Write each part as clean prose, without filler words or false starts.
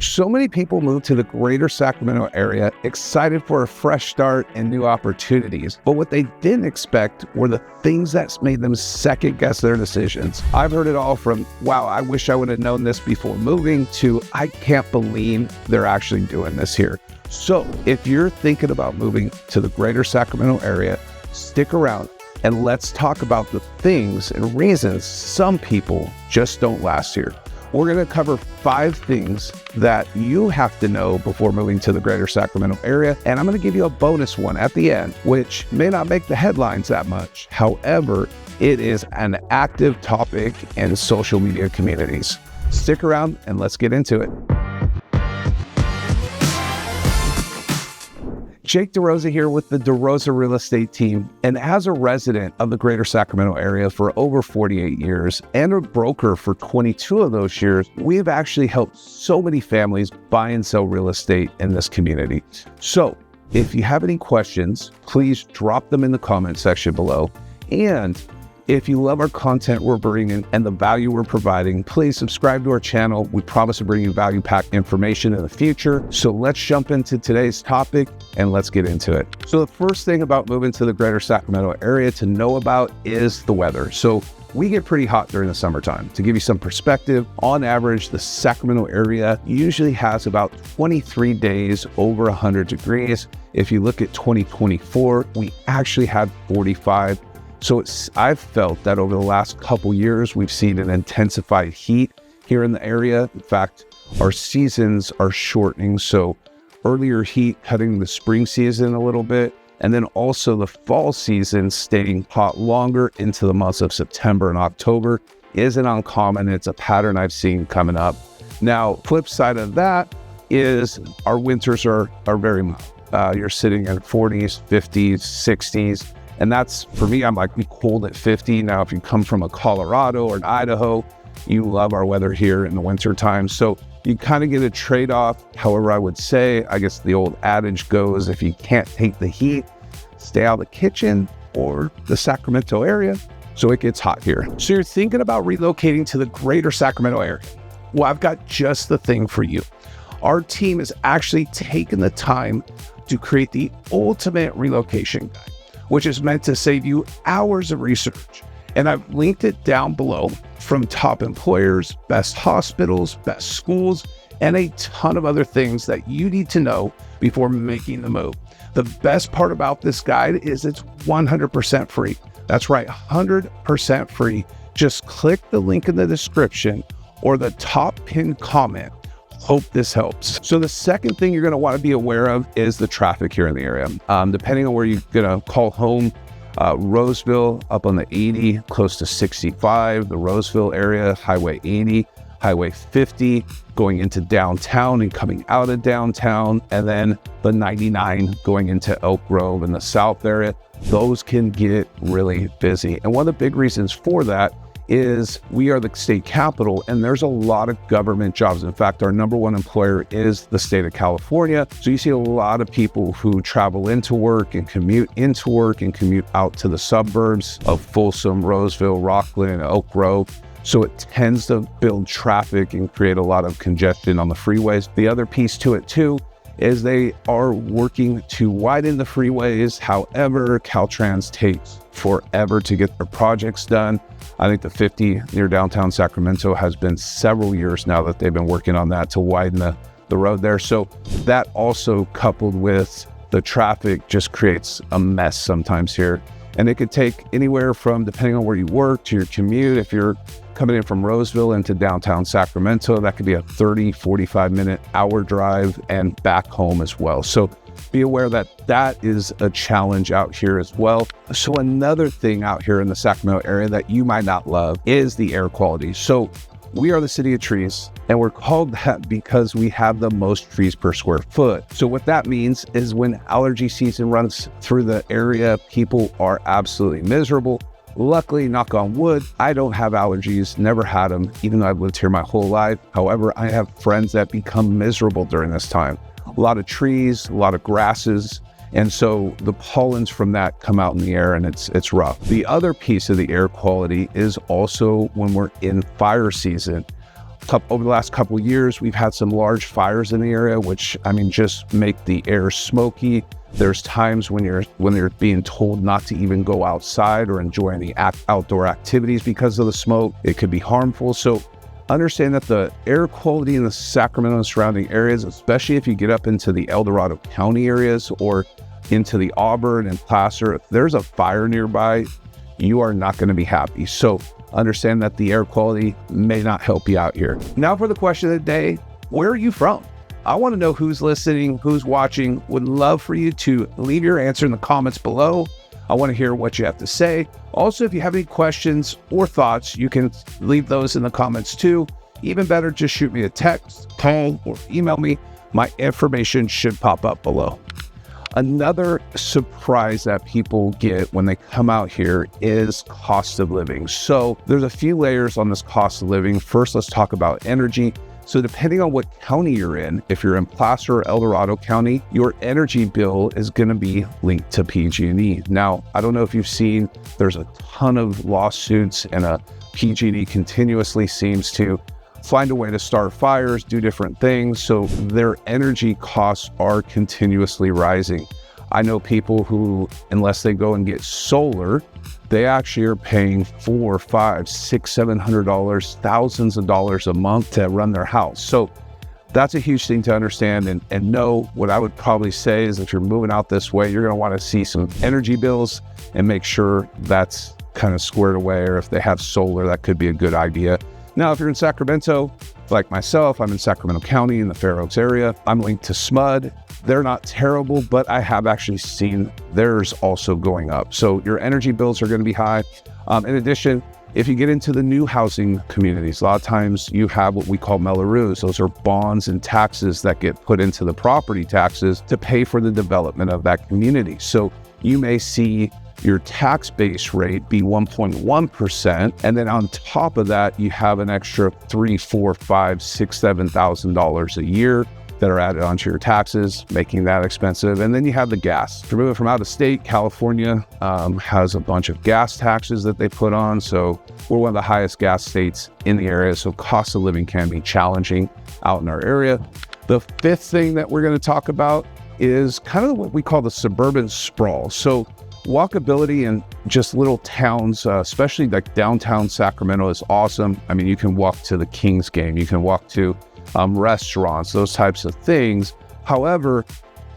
So many people move to the Greater Sacramento area excited for a fresh start and new opportunities, but what they didn't expect were the things that made them second guess their decisions. I've heard it all from, wow, I wish I would have known this before moving, to I can't believe they're actually doing this here. So if you're thinking about moving to the Greater Sacramento area, stick around and let's talk about the things and reasons some people just don't last here. We're going to cover 5 things that you have to know before moving to the Greater Sacramento area. And I'm going to give you a bonus one at the end, which may not make the headlines that much. However, it is an active topic in social media communities. Stick around and let's get into it. Jake DeRosa here with the DeRosa Real Estate Team, and as a resident of the Greater Sacramento area for over 48 years and a broker for 22 of those years, we've actually helped so many families buy and sell real estate in this community. So if you have any questions, please drop them in the comment section below. And if you love our content we're bringing and the value we're providing, please subscribe to our channel. We promise to bring you value-packed information in the future. So let's jump into today's topic and let's get into it. So the first thing about moving to the Greater Sacramento area to know about is the weather. So we get pretty hot during the summertime. To give you some perspective, on average, the Sacramento area usually has about 23 days over 100 degrees. If you look at 2024, we actually had 45. So I've felt that over the last couple years, we've seen an intensified heat here in the area. In fact, our seasons are shortening. So earlier heat cutting the spring season a little bit, and then also the fall season staying hot longer into the months of September and October isn't uncommon. It's a pattern I've seen coming up. Now, flip side of that is our winters are very mild. You're sitting in 40s, 50s, 60s. And that's, for me, I'm like, we cold at 50. Now, if you come from a Colorado or an Idaho, you love our weather here in the winter time. So you kind of get a trade-off. However, I would say, I guess the old adage goes, if you can't take the heat, stay out of the kitchen or the Sacramento area. So it gets hot here. So you're thinking about relocating to the Greater Sacramento area. Well, I've got just the thing for you. Our team has actually taken the time to create the ultimate relocation guide, which is meant to save you hours of research. And I've linked it down below from top employers, best hospitals, best schools, and a ton of other things that you need to know before making the move. The best part about this guide is it's 100% free. That's right, 100% free. Just click the link in the description or the top pinned comment. Hope this helps. So the second thing you're going to want to be aware of is the traffic here in the area. Depending on where you're going to call home, Roseville up on the 80, close to 65, the Roseville area, Highway 80, Highway 50, going into downtown and coming out of downtown, and then the 99 going into Elk Grove in the south area. Those can get really busy. And one of the big reasons for that is we are the state capital and there's a lot of government jobs. In fact, our number one employer is the state of California. So you see a lot of people who travel into work and commute into work and commute out to the suburbs of Folsom, Roseville, Rockland, Elk Grove. So it tends to build traffic and create a lot of congestion on the freeways. The other piece to it too is they are working to widen the freeways. However, Caltrans takes forever to get their projects done. I think the 50 near downtown Sacramento has been several years now that they've been working on that to widen the road there. So that also coupled with the traffic just creates a mess sometimes here. And it could take anywhere from, depending on where you work, to your commute. If you're coming in from Roseville into downtown Sacramento, that could be a 30, 45 minute hour drive and back home as well. So be aware that that is a challenge out here as well. So another thing out here in the Sacramento area that you might not love is the air quality. So we are the city of trees, and we're called that because we have the most trees per square foot. So what that means is when allergy season runs through the area, people are absolutely miserable. Luckily, knock on wood, I don't have allergies, never had them, even though I've lived here my whole life. However, I have friends that become miserable during this time. A lot of trees, a lot of grasses, and so the pollens from that come out in the air and it's rough. The other piece of the air quality is also when we're in fire season. over the last couple of years, we've had some large fires in the area, which just make the air smoky. There's times when you're being told not to even go outside or enjoy any outdoor activities because of the smoke. It could be harmful. So understand that the air quality in the Sacramento and surrounding areas, especially if you get up into the El Dorado County areas or into the Auburn and Placer, if there's a fire nearby, you are not going to be happy. So understand that the air quality may not help you out here. Now for the question of the day, where are you from? I want to know who's listening, who's watching. Would love for you to leave your answer in the comments below. I want to hear what you have to say. Also, if you have any questions or thoughts, you can leave those in the comments too. Even better, just shoot me a text, call, or email me. My information should pop up below. Another surprise that people get when they come out here is cost of living. So there's a few layers on this cost of living. First, let's talk about energy. So depending on what county you're in, if you're in Placer or El Dorado County, your energy bill is going to be linked to PG&E. Now, I don't know if you've seen, there's a ton of lawsuits, and PG&E continuously seems to find a way to start fires, do different things. So their energy costs are continuously rising. I know people who, unless they go and get solar, they actually are paying $400, $500, $600, $700, thousands of dollars a month to run their house. So that's a huge thing to understand and know. What I would probably say is if you're moving out this way, you're going to want to see some energy bills and make sure that's kind of squared away, or if they have solar, that could be a good idea. Now, if you're in Sacramento, like myself, I'm in Sacramento County in the Fair Oaks area. I'm linked to SMUD. They're not terrible, but I have actually seen theirs also going up. So your energy bills are going to be high. In addition, if you get into the new housing communities, a lot of times you have what we call Melloreos. Those are bonds and taxes that get put into the property taxes to pay for the development of that community. So you may see your tax base rate be 1.1%. And then on top of that, you have an extra $3,000, $4,000, $5,000, $6,000, $7,000 a year that are added onto your taxes, making that expensive. And then you have the gas. If you're moving from out of state, California has a bunch of gas taxes that they put on. So we're one of the highest gas states in the area. So cost of living can be challenging out in our area. The fifth thing that we're going to talk about is kind of what we call the suburban sprawl. So walkability in just little towns, especially like downtown Sacramento, is awesome. You can walk to the Kings game, you can walk to restaurants, those types of things. However,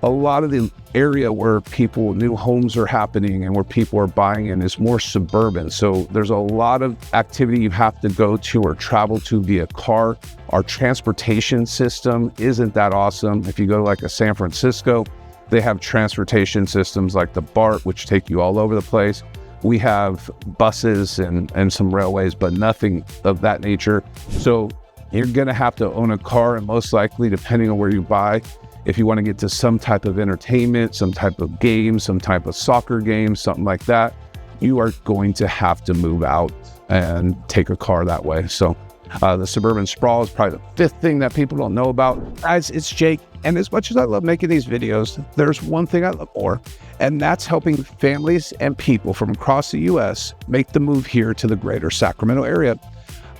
a lot of the area where new homes are happening and where people are buying in is more suburban. So there's a lot of activity you have to go to or travel to via car. Our transportation system isn't that awesome. If you go to like a San Francisco, they have transportation systems like the BART, which take you all over the place. We have buses and some railways, but nothing of that nature. So you're going to have to own a car, and most likely, depending on where you buy, if you want to get to some type of entertainment, some type of game, some type of soccer game, something like that, you are going to have to move out and take a car that way. So the suburban sprawl is probably the fifth thing that people don't know about. Guys, it's Jake. And as much as I love making these videos, there's one thing I love more, and that's helping families and people from across the U.S. make the move here to the greater Sacramento area.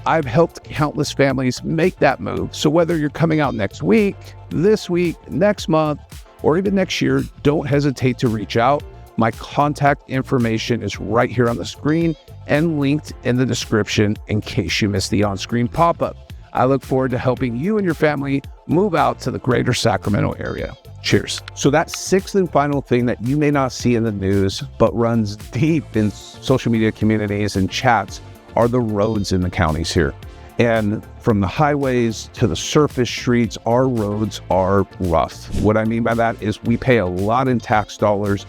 I've helped countless families make that move. So whether you're coming out next week, this week, next month, or even next year, don't hesitate to reach out. My contact information is right here on the screen and linked in the description in case you missed the on-screen pop-up. I look forward to helping you and your family move out to the greater Sacramento area. Cheers. So that sixth and final thing that you may not see in the news, but runs deep in social media communities and chats, are the roads in the counties here. And from the highways to the surface streets, our roads are rough. What I mean by that is we pay a lot in tax dollars.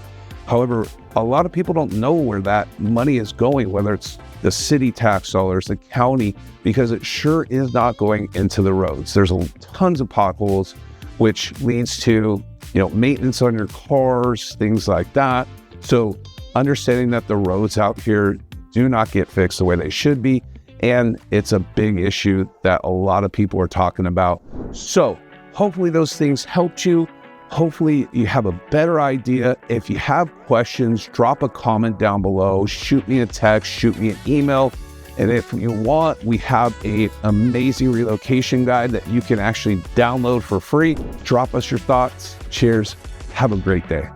However, a lot of people don't know where that money is going, whether it's the city tax dollars, the county, because it sure is not going into the roads. There's tons of potholes, which leads to, maintenance on your cars, things like that. So understanding that the roads out here do not get fixed the way they should be, and it's a big issue that a lot of people are talking about. So hopefully those things helped you. Hopefully you have a better idea. If you have questions, drop a comment down below, shoot me a text, shoot me an email. And if you want, we have an amazing relocation guide that you can actually download for free. Drop us your thoughts. Cheers. Have a great day.